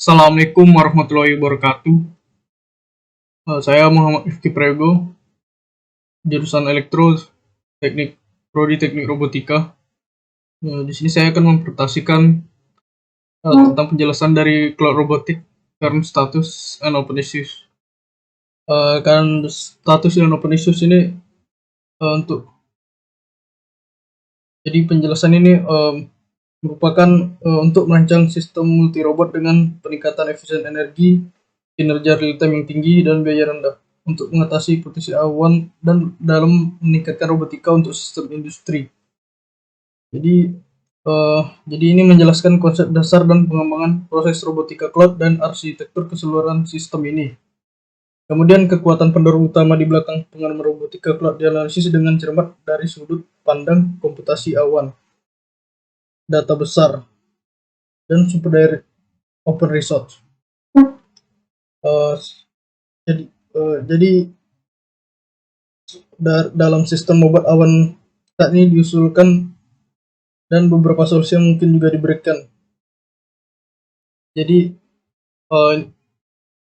Assalamualaikum warahmatullahi wabarakatuh. Saya Muhammad Rifki Prego, jurusan Elektro, Teknik Prodi Teknik Robotika. Di sini saya akan mempresentasikan tentang penjelasan dari Cloud Robotic, Current Status and Open Issues. Current Status and Open Issues ini jadi penjelasan ini merupakan untuk merancang sistem multi robot dengan peningkatan efisien energi, kinerja real time yang tinggi, dan biaya rendah untuk mengatasi potensi awan dan dalam meningkatkan robotika untuk sistem industri. Jadi ini menjelaskan konsep dasar dan pengembangan proses robotika cloud dan arsitektur keseluruhan sistem ini. Kemudian kekuatan pendorong utama di belakang pengembangan robotika cloud dianalisis dengan cermat dari sudut pandang komputasi awan, data besar, dan sumber daya open resource. Jadi dalam sistem obat awan saat ini diusulkan dan beberapa solusi yang mungkin juga diberikan. Jadi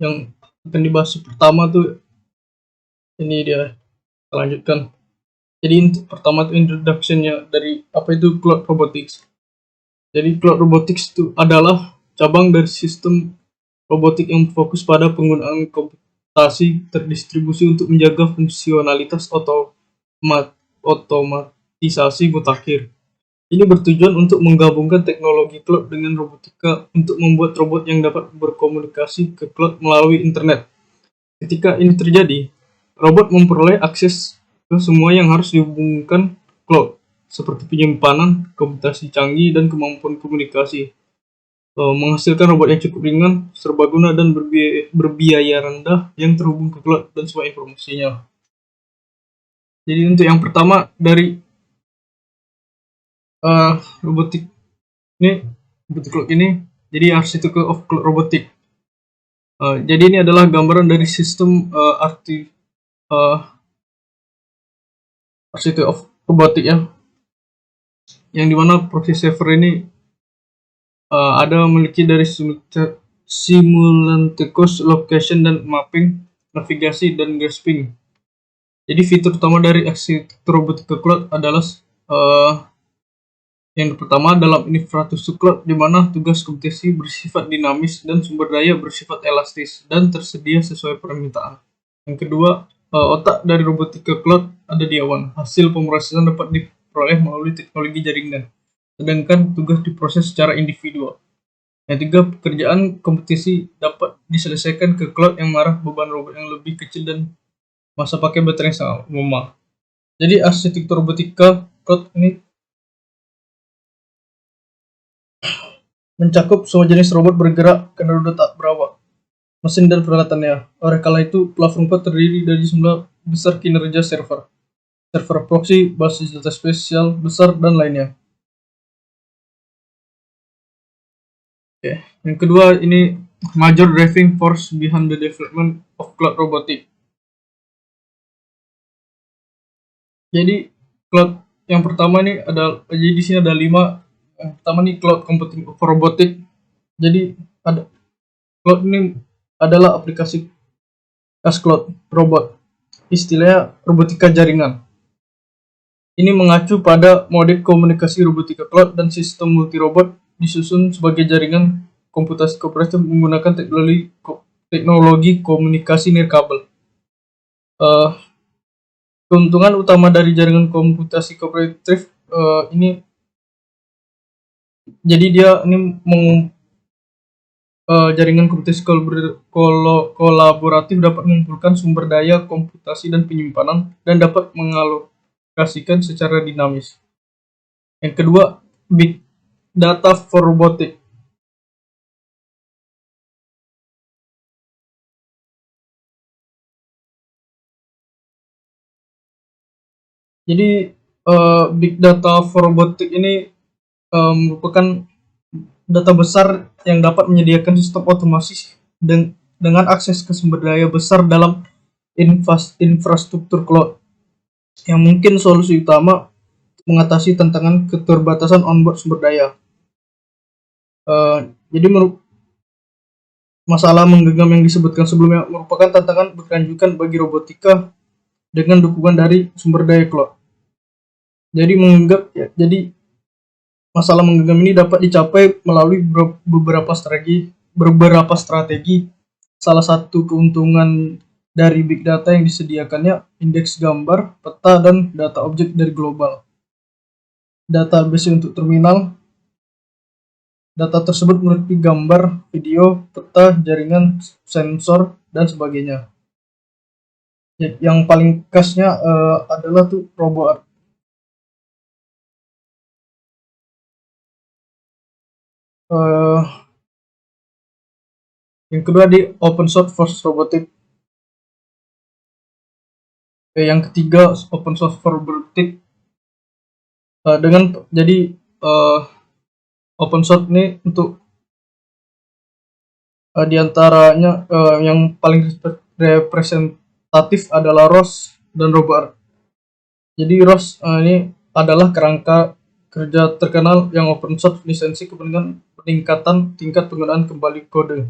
yang akan dibahas pertama tuh ini dia, kita lanjutkan. Jadi pertama tuh introduction-nya dari apa itu cloud robotics. Jadi cloud robotics itu adalah cabang dari sistem robotik yang fokus pada penggunaan komputasi terdistribusi untuk menjaga fungsionalitas otomatisasi mutakhir. Ini bertujuan untuk menggabungkan teknologi cloud dengan robotika untuk membuat robot yang dapat berkomunikasi ke cloud melalui internet. Ketika ini terjadi, robot memperoleh akses ke semua yang harus dihubungkan cloud, seperti penyimpanan, komputasi canggih, dan kemampuan komunikasi. Menghasilkan robot yang cukup ringan, serbaguna, dan berbiaya rendah yang terhubung ke cloud dan semua informasinya. Jadi untuk yang pertama dari robotik cloud ini, jadi arsitektur of cloud robotik. Jadi ini adalah gambaran dari sistem arsitektur of robotik ya, yang dimana proxy server ini ada memiliki dari simultaneous location dan mapping, navigasi, dan grasping. Jadi fitur utama dari arsitektur robotika cloud adalah yang pertama dalam infrastruktur cloud, di mana tugas komputasi bersifat dinamis dan sumber daya bersifat elastis dan tersedia sesuai permintaan. Yang kedua, otak dari robotika cloud ada di awan. Hasil pemrosesan dapat diperoleh melalui teknologi jaringan, sedangkan tugas diproses secara individual. Yang tiga, pekerjaan komputasi dapat diselesaikan ke cloud yang mengarah beban robot yang lebih kecil dan masa pakai baterai yang sangat lemah. Jadi arsitektur robotika cloud ini mencakup semua jenis robot bergerak karena roda tak berawak, mesin dan peralatannya. Oleh karena itu, platform cloud terdiri dari jumlah besar kinerja server proxy, basis data spesial besar, dan lainnya. Oke. Yang kedua, ini major driving force behind the development of cloud robotic. Jadi cloud yang pertama ini jadi di sini ada 5. Yang pertama nih cloud computing for robotic. Jadi ada cloud ini adalah aplikasi khas cloud robot, istilahnya robotika jaringan. Ini mengacu pada model komunikasi robotika cloud dan sistem multi robot disusun sebagai jaringan komputasi kooperatif menggunakan teknologi komunikasi nirkabel. Keuntungan utama dari jaringan komputasi kooperatif ini, jadi dia ini jaringan komputasi kolaboratif dapat mengumpulkan sumber daya komputasi dan penyimpanan dan dapat mengalokasikan secara dinamis. Yang kedua, big data for robotic. Jadi big data for robotic ini merupakan data besar yang dapat menyediakan sistem otomasi dengan akses ke sumber daya besar dalam infrastruktur cloud, yang mungkin solusi utama mengatasi tantangan keterbatasan onboard sumber daya. Jadi Masalah menggenggam yang disebutkan sebelumnya merupakan tantangan berkelanjutan bagi robotika dengan dukungan dari sumber daya cloud. Jadi masalah menggenggam ini dapat dicapai melalui beberapa strategi. Salah satu keuntungan dari big data yang disediakannya indeks gambar, peta, dan data objek dari global. Database untuk terminal. Data tersebut meliputi gambar, video, peta, jaringan, sensor, dan sebagainya. Yang paling khasnya adalah tuh RoboArt. Yang kedua di open source for robotic. Yang ketiga open source for robotic. Open source ini untuk diantaranya yang paling representatif adalah ROS dan RoboArt. Jadi ROS ini adalah kerangka kerja terkenal yang open source lisensi kepentingan peningkatan tingkat penggunaan kembali kode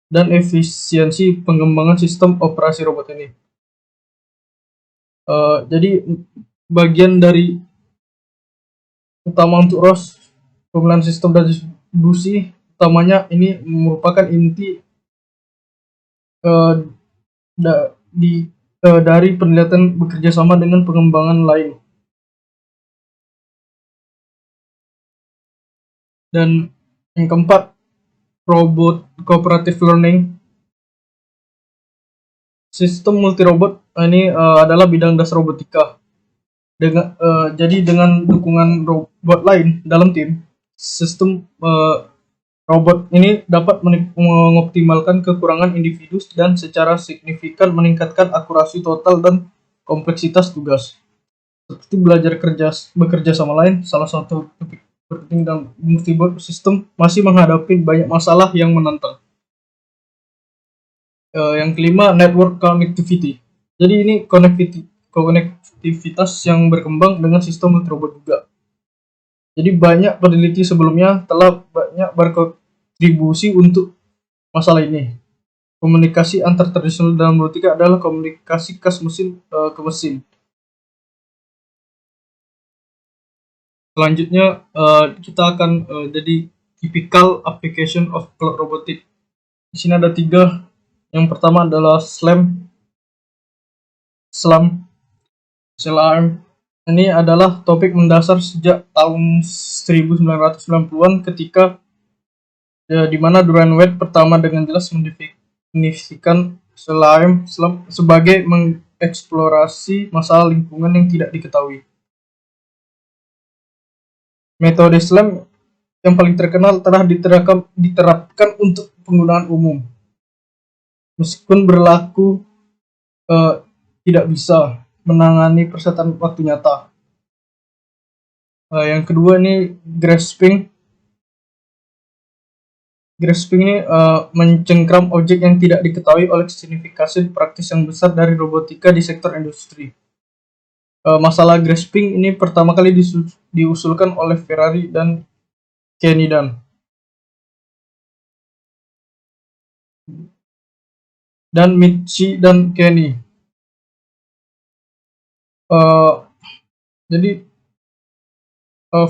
dan efisiensi pengembangan sistem operasi robot ini. Jadi bagian dari utama untuk ROS pemilihan sistem dan distribusi utamanya ini merupakan inti dari penelitian bekerja sama dengan pengembangan lain. Dan yang keempat, robot cooperative learning. Sistem multirobot ini adalah bidang dasar robotika. Jadi dengan dukungan robot lain dalam tim, sistem robot ini dapat mengoptimalkan kekurangan individu dan secara signifikan meningkatkan akurasi total dan kompleksitas tugas. Seperti bekerja sama lain, salah satu topik penting dalam multirobot sistem masih menghadapi banyak masalah yang menantang. Yang kelima, network connectivity. Jadi ini konektivitas yang berkembang dengan sistem multirobot juga. Jadi banyak peneliti sebelumnya telah banyak berkontribusi untuk masalah ini. Komunikasi antar tradisional dalam robotika adalah komunikasi khas mesin ke mesin. Selanjutnya kita akan jadi typical application of cloud robotic. Di sini ada 3. Yang pertama adalah SLAM. Ini adalah topik mendasar sejak tahun 1990-an ketika di mana Dwayne Wade pertama dengan jelas mendefinisikan SLAM sebagai mengeksplorasi masalah lingkungan yang tidak diketahui. Metode SLAM yang paling terkenal telah diterapkan untuk penggunaan umum. Meskipun berlaku tidak bisa menangani persyaratan waktu nyata. Yang kedua ini grasping. Grasping ini mencengkram objek yang tidak diketahui oleh signifikasi praktis yang besar dari robotika di sektor industri. Masalah grasping ini pertama kali diusulkan oleh Ferrari dan Kenny dan Mitchie dan Kenny. Jadi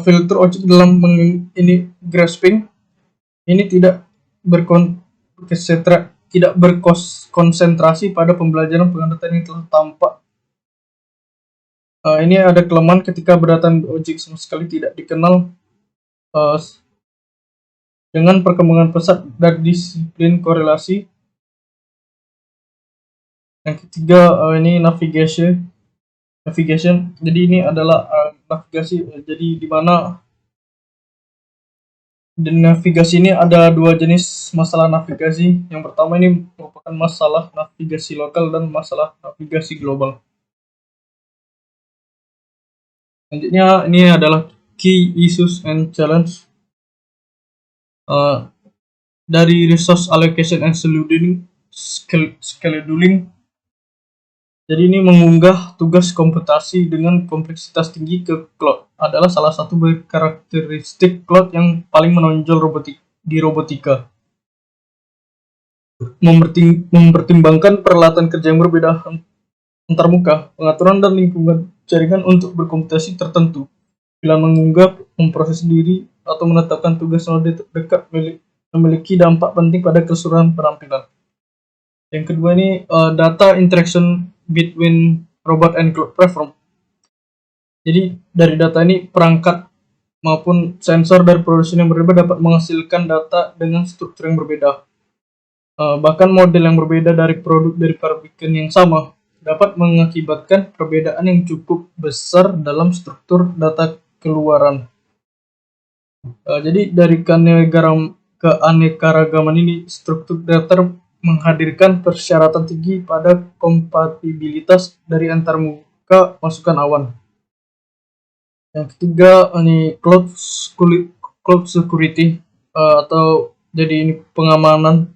filter objek dalam ini grasping ini tidak berkonsentrasi pada pembelajaran pengadatan yang telah tampak. Ini ada kelemahan ketika berdatangan objek sama sekali tidak dikenal dengan perkembangan pesat dari disiplin korelasi. Yang ketiga ini navigation. Jadi ini adalah navigasi. Jadi di mana di navigasi ini ada 2 jenis masalah navigasi. Yang pertama ini merupakan masalah navigasi lokal dan masalah navigasi global. Selanjutnya ini adalah key issues and challenge dari resource allocation and scheduling. Jadi ini mengunggah tugas komputasi dengan kompleksitas tinggi ke cloud adalah salah satu karakteristik cloud yang paling menonjol di robotika. mempertimbangkan peralatan kerja yang berbeda antarmuka, pengaturan dan lingkungan jaringan untuk berkomputasi tertentu. Bila mengunggah, memproses diri, atau menetapkan tugas node terdekat memiliki dampak penting pada keseluruhan penampilan. Yang kedua ini data interaction between robot and cloud platform. Jadi dari data ini perangkat maupun sensor dari produsen yang berbeda dapat menghasilkan data dengan struktur yang berbeda. Bahkan model yang berbeda dari produk dari pabrikan yang sama dapat mengakibatkan perbedaan yang cukup besar dalam struktur data keluaran. Jadi dari keanekaragaman ini, struktur data menghadirkan persyaratan tinggi pada kompatibilitas dari antarmuka masukan awan. Yang ketiga ini cloud security atau jadi ini pengamanan.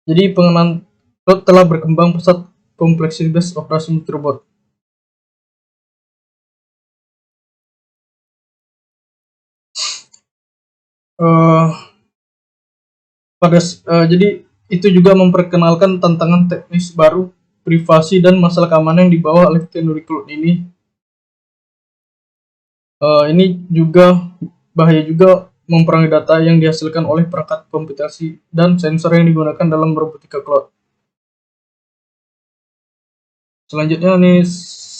Jadi pengamanan cloud telah berkembang pesat kompleksitas operasi multirobot. Jadi itu juga memperkenalkan tantangan teknis baru, privasi dan masalah keamanan yang dibawa oleh teknologi cloud ini. Ini juga bahaya juga memperangi data yang dihasilkan oleh perangkat komputasi dan sensor yang digunakan dalam robotika cloud. Selanjutnya nih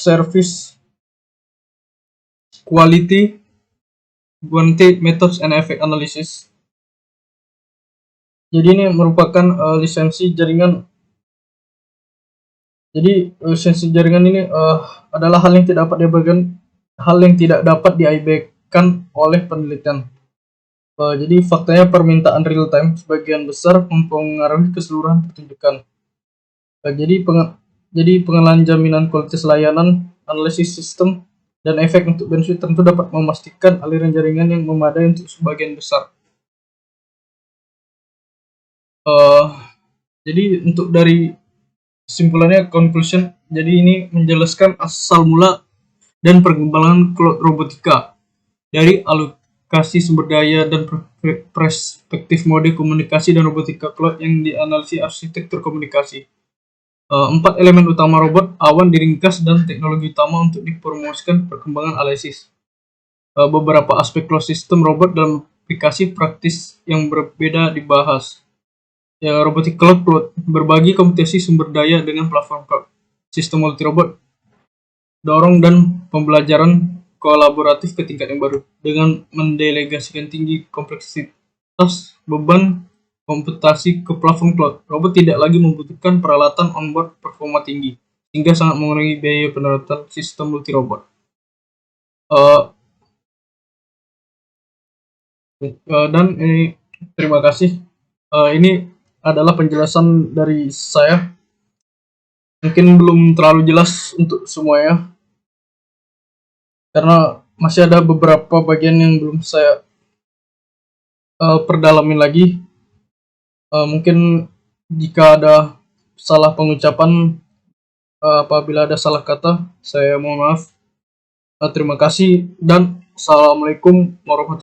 service quality methods and effect analysis. Jadi ini merupakan lisensi jaringan. Jadi lisensi jaringan ini adalah hal yang tidak dapat diabaikan oleh penelitian. Jadi faktanya permintaan real time sebagian besar mempengaruhi keseluruhan pertunjukan. Jadi pengenalan jaminan kualitas layanan, analisis sistem, dan efek untuk benefit tentu dapat memastikan aliran jaringan yang memadai untuk sebagian besar. Jadi untuk dari kesimpulannya, conclusion, jadi ini menjelaskan asal mula dan perkembangan cloud robotika dari alokasi sumber daya dan perspektif mode komunikasi dan robotika cloud yang dianalisis arsitektur komunikasi. 4 elemen utama robot, awan diringkas, dan teknologi utama untuk dipromosikan perkembangan analisis. Beberapa aspek cloud system robot dalam aplikasi praktis yang berbeda dibahas. Robotic cloud berbagi komputasi sumber daya dengan platform cloud. Sistem multi-robot dorong dan pembelajaran kolaboratif ke tingkat yang baru dengan mendelegasikan tinggi kompleksitas beban komputasi ke platform cloud. Robot tidak lagi membutuhkan peralatan onboard performa tinggi, sehingga sangat mengurangi biaya penerapkan sistem multi-robot. Dan ini terima kasih. Ini adalah penjelasan dari saya. Mungkin belum terlalu jelas untuk semuanya, karena masih ada beberapa bagian yang belum saya perdalamin lagi. Mungkin jika ada salah pengucapan, apabila ada salah kata, saya mohon maaf. Terima kasih dan assalamualaikum warahmatullahi wabarakatuh.